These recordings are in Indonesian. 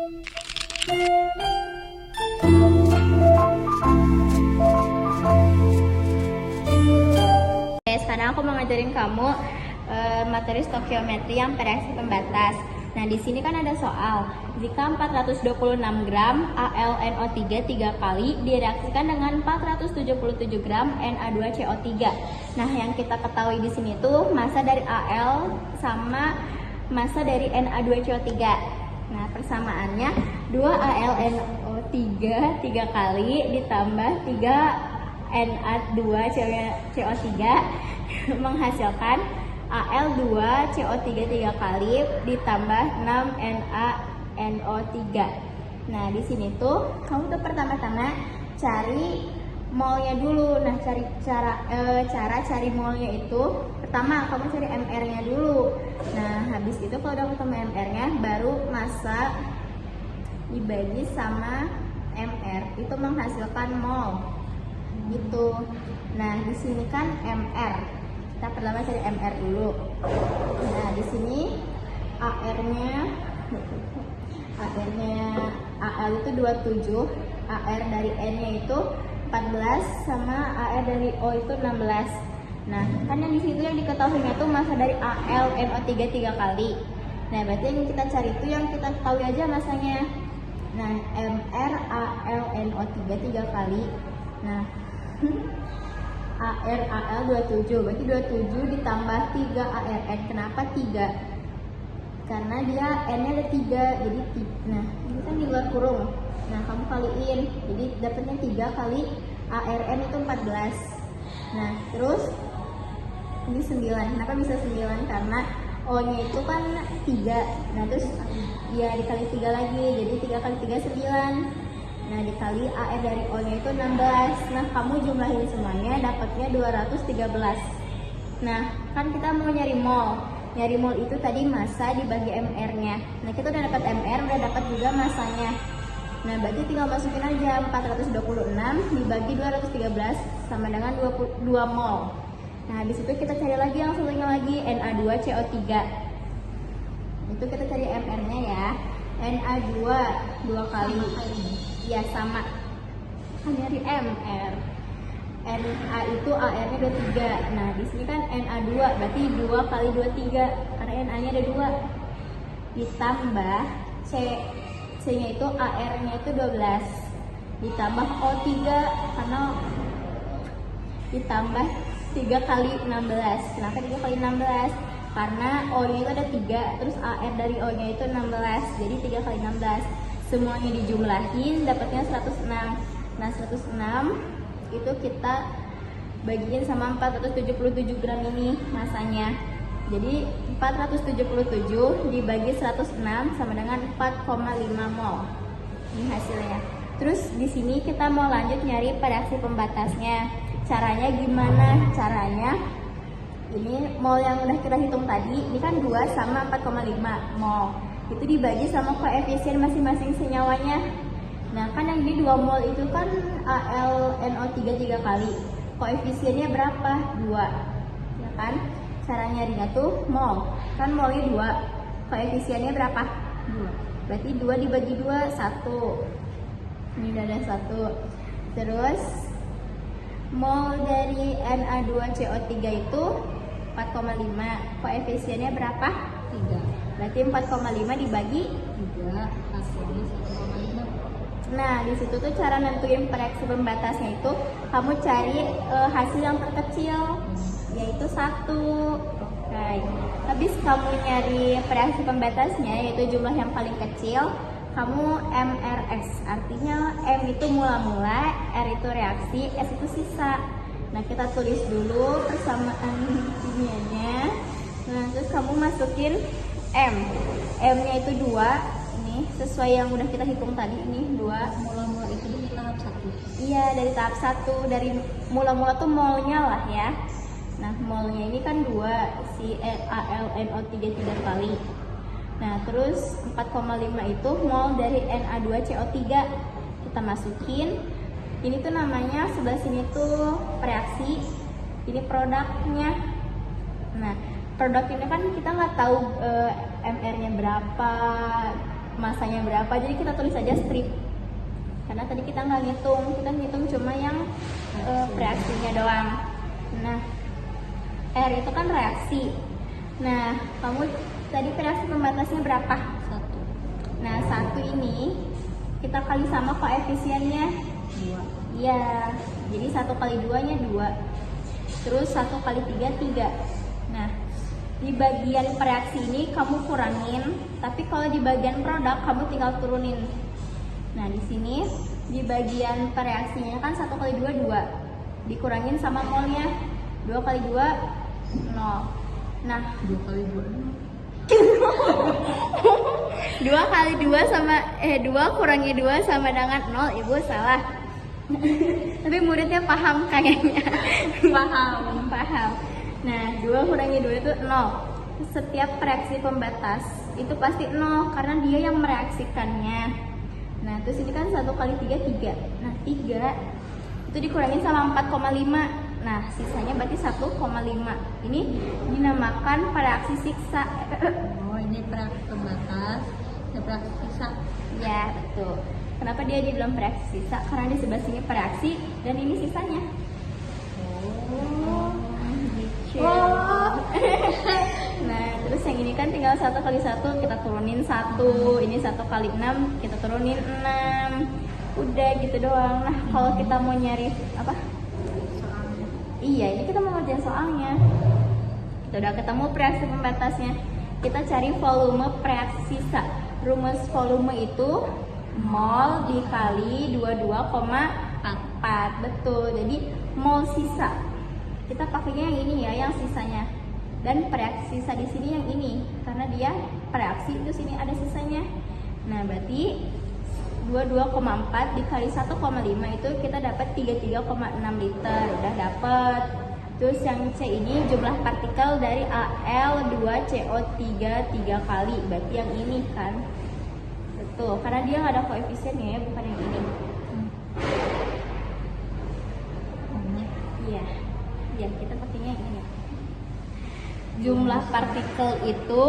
Sekarang aku mau ngajarin kamu materi stokiometri yang reaksi pembatas. Nah, di sini kan ada soal, jika 426 gram AlNO3 3 kali direaksikan dengan 477 gram Na2CO3. Nah, yang kita ketahui di sini tuh massa dari Al sama massa dari Na2CO3. Nah, persamaannya 2 AlNO3 3 kali ditambah 3 Na2CO3 menghasilkan Al2CO3 3 kali ditambah 6 NaNO3. Nah, di sini tuh kamu tuh pertama-tama cari molnya dulu. Nah, cara cari molnya itu pertama kamu cari MR-nya dulu. Nah, habis itu kalau udah ketemu MR-nya baru massa dibagi sama MR itu menghasilkan mol. Gitu. Nah, di sini kan MR. Kita pertama cari MR dulu. Nah, di sini AR-nya AL itu 27, AR dari N-nya itu 14 sama AR dari O itu 16. Nah, kan yang di situ yang diketahuinya tuh massa dari AlNO3 3 kali. Nah, berarti yang kita cari itu yang kita tahu aja massanya. Nah, MR AlNO3 3 kali. Nah, Al 27, berarti 27 ditambah 3 ARN. Kenapa 3? Karena dia N-nya ada 3, jadi nah ini kan di luar kurung. Nah, kamu kaliin, jadi dapatnya 3 kali ARN itu 14. Nah, terus ini 9. Kenapa bisa 9? Karena O-nya itu kan 3. Nah, terus ya dikali 3 lagi, jadi 3 kali 3 9. Nah, dikali AR dari O-nya itu 16. Nah, kamu jumlahin semuanya dapatnya 213. Nah, kan kita mau nyari mol. Nyari mol itu tadi massa dibagi MR-nya. Nah, kita udah dapat MR, udah dapat juga massanya. Nah, berarti tinggal masukin aja 426 dibagi 213 sama dengan 22 mol. Nah, habis itu kita cari lagi yang satunya lagi Na2CO3. Itu kita cari MR-nya ya. Na2 2 kali. Ya, sama. Kan nyari MR. Na itu AR-nya 23. Nah, di sini kan Na2 berarti 2 kali 23 karena Na-nya ada 2. Ditambah C-nya itu AR-nya itu 12. Ditambah O3 karena ditambah 3 kali 16. Kenapa 3 kali 16? Karena O-nya itu ada 3, terus AR dari O-nya itu 16. Jadi 3 kali 16. Semuanya dijumlahin dapatnya 106. Nah, 106 itu kita bagiin sama 477 gram ini massanya. Jadi 477 dibagi 106 sama dengan 4,5 mol. Ini hasilnya. Terus di sini kita mau lanjut nyari reaksi pembatasnya. Caranya gimana? Caranya ini mol yang udah kita hitung tadi, ini kan 2 sama 4,5 mol. Itu dibagi sama koefisien masing-masing senyawanya. Nah, kan yang ini 2 mol itu kan AlNO3 3 kali. Koefisiennya berapa? 2. Ya kan? Cara nyarinya tuh mol. Kan molnya 2. Koefisiennya berapa? 2. Berarti 2 dibagi 2, 1. Ini udah ada 1. Terus mol dari Na2CO3 itu 4,5. Koefisiennya berapa? 3. Berarti 4,5 dibagi 3 hasilnya 1,5. Nah, di situ tuh cara nentuin reaksi pembatasnya itu kamu cari hasil yang terkecil, yaitu 1. Oke. Habis kamu nyari reaksi pembatasnya, yaitu jumlah yang paling kecil, kamu MRS. Artinya M itu mula-mula, R itu reaksi, S itu sisa. Nah, kita tulis dulu persamaan kimianya. Nah, terus kamu masukin M-nya itu 2. Ini sesuai yang udah kita hitung tadi, ini 2. Mula-mula itu dari tahap 1. Iya, dari tahap 1. Dari mula-mula tuh molnya lah ya. Nah, molnya ini kan 2, si AlNO3 3 kali. Nah, terus 4,5 itu mol dari Na2CO3. Kita masukin. Ini tuh namanya sebelah sini tuh reaksi, ini produknya. Nah, produk ini kan kita nggak tahu MR-nya berapa, masanya berapa. Jadi kita tulis aja strip. Karena tadi kita nggak ngitung, kita ngitung cuma yang reaksinya doang. Nah, R itu kan reaksi. Nah, kamu tadi reaksi pembatasnya berapa? 1. Nah, 1 ini kita kali sama koefisiennya 2. Iya, jadi 1 kali 2-nya 2. Terus 1 kali 3, 3. Nah, di bagian reaksi ini kamu kurangin, tapi kalau di bagian produk kamu tinggal turunin. Nah, di sini di bagian reaksinya kan 1 kali 2, 2. Dikurangin sama molnya. 2 kali 2, 0. Nah, 2 kali 2. 2 kali 2 sama 2 kurangi 2 sama dengan 0. Ibu salah. Tapi muridnya paham kayaknya. Paham. Nah, 2 kurangi 2 itu 0. Setiap reaksi pembatas itu pasti 0 karena dia yang mereaksikannya. Nah, terus ini kan 1 kali 3, 3. Nah, 3 itu dikurangin sama 4,5. Nah, sisanya berarti 1,5. Ini dinamakan reaksi siksa. Oh, ini reaksi pembatas, ini reaksi sisa. Ya, betul. Kenapa dia dibilang reaksi sisa? Karena di sebelah sini reaksi dan ini sisanya. Gitu. Nah, terus yang ini kan tinggal 1 kali 1 kita turunin 1. Ini 1 kali 6 kita turunin 6. Udah gitu doang. Nah, kalau kita mau nyari apa? Iya, ini kita mau ngerjain soalnya. Kita udah ketemu reaksi pembatasnya. Kita cari volume reaksi sisa. Rumus volume itu mol dikali 22,4. Betul. Jadi mol sisa. Kita pakainya yang ini ya, yang sisanya. Dan reaksi sisa di sini yang ini, karena dia reaksi itu sini ada sisanya. Nah, berarti 22,4 dikali 1,5 itu kita dapat 33,6 liter. Udah dapat. Terus yang C ini jumlah partikel dari Al2CO3 3 kali. Berarti yang ini kan. Betul, karena dia nggak ada koefisiennya ya, bukan yang ini. Iya. Iya, kita pakainya yang ini. Jumlah partikel itu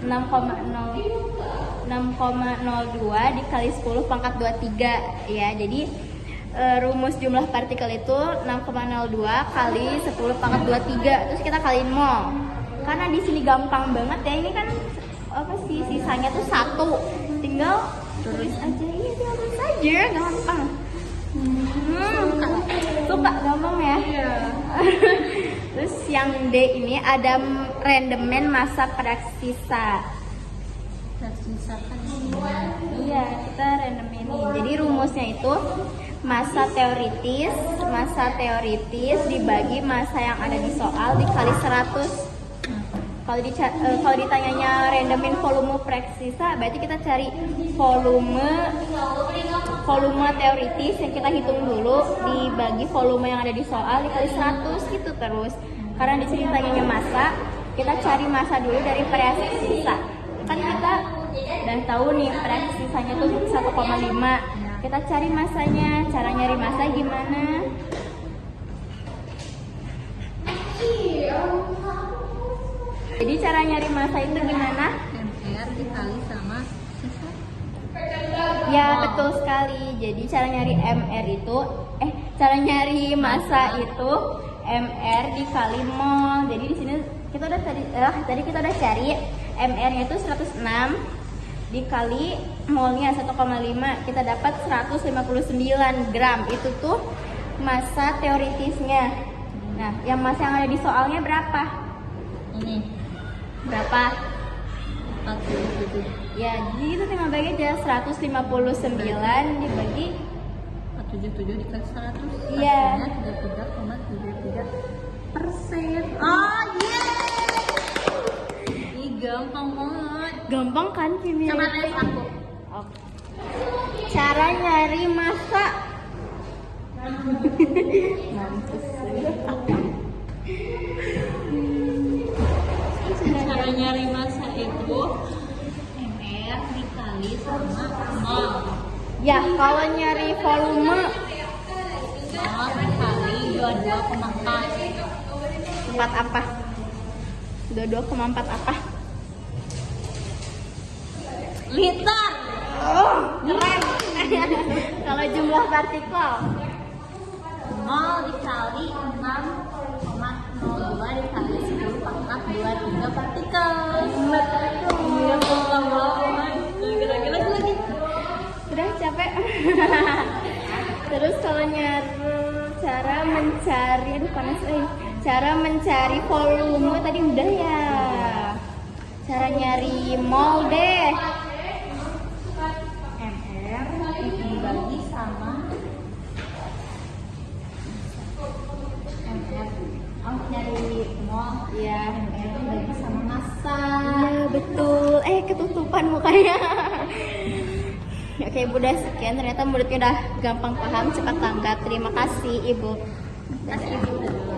6,02 dikali 10 pangkat 23 ya. Jadi rumus jumlah partikel itu 6,02 kali 10 pangkat 23. Terus kita kaliin mol. Karena di sini gampang banget ya. Ini kan apa sih, sisanya tuh 1. Tinggal tulis aja. Iya, tulis aja, gampang. Suka gampang ya. Iya. Terus yang D ini ada rendemen massa reaksi sisa. Reaksi sisa kan ini. Iya, kita rendemenin. Jadi rumusnya itu massa teoritis dibagi massa yang ada di soal dikali 100. Kalau ditanyanya rendemin volume reaksi sisa, berarti kita cari volume teoritis yang kita hitung dulu dibagi volume yang ada di soal dikali 100 gitu terus. Karena di sini tanyanya massa, kita cari massa dulu dari reaksi sisa. Kan kita udah tahu nih reaksi sisanya tuh 1,5. Kita cari massanya. Cara nyari massa gimana? Jadi cara nyari massa itu gimana? MR dikali sama sisa. Ya, betul sekali. Jadi cara nyari MR itu cara nyari massa itu MR dikali mol. Jadi di sini kita udah tadi kita udah cari MR-nya itu 106 dikali molnya 1,5. Kita dapat 159 gram. Itu tuh massa teoritisnya. Nah, yang massa yang ada di soalnya berapa? Ini Berapa? 47. Ya, jadi itu tinggal bagi aja 159 dibagi 47 dikali 100. Iya. Hasilnya 33,73%. Oh, yeay! Ih, gampang banget. gampang kan kimia? Coba tes aku. Oke. Cara nyari massa. Mampus. Cara nyari massa itu MR dikali sama mol. Ya, kalau nyari volume Mol dikali 22,4. 4 apa? 22,4 apa? liter. Keren. Kalau jumlah partikel, Mol dikali 6,02 dikali 10 pangkat 23 partikel. Iya, lagi. udah capek. Terus kalau cara mencari, aduh panas, cara mencari volume tadi udah ya. Cara nyari mol deh. MR dibagi sama MR. Oh, nyari mol. Ya, MR dibagi sama massa. iya betul. Ketutupan mukanya. Oke, Bunda, sekian. Ternyata muridnya udah gampang paham, cepat tanggap. Terima kasih, Ibu. Kasih Ibu.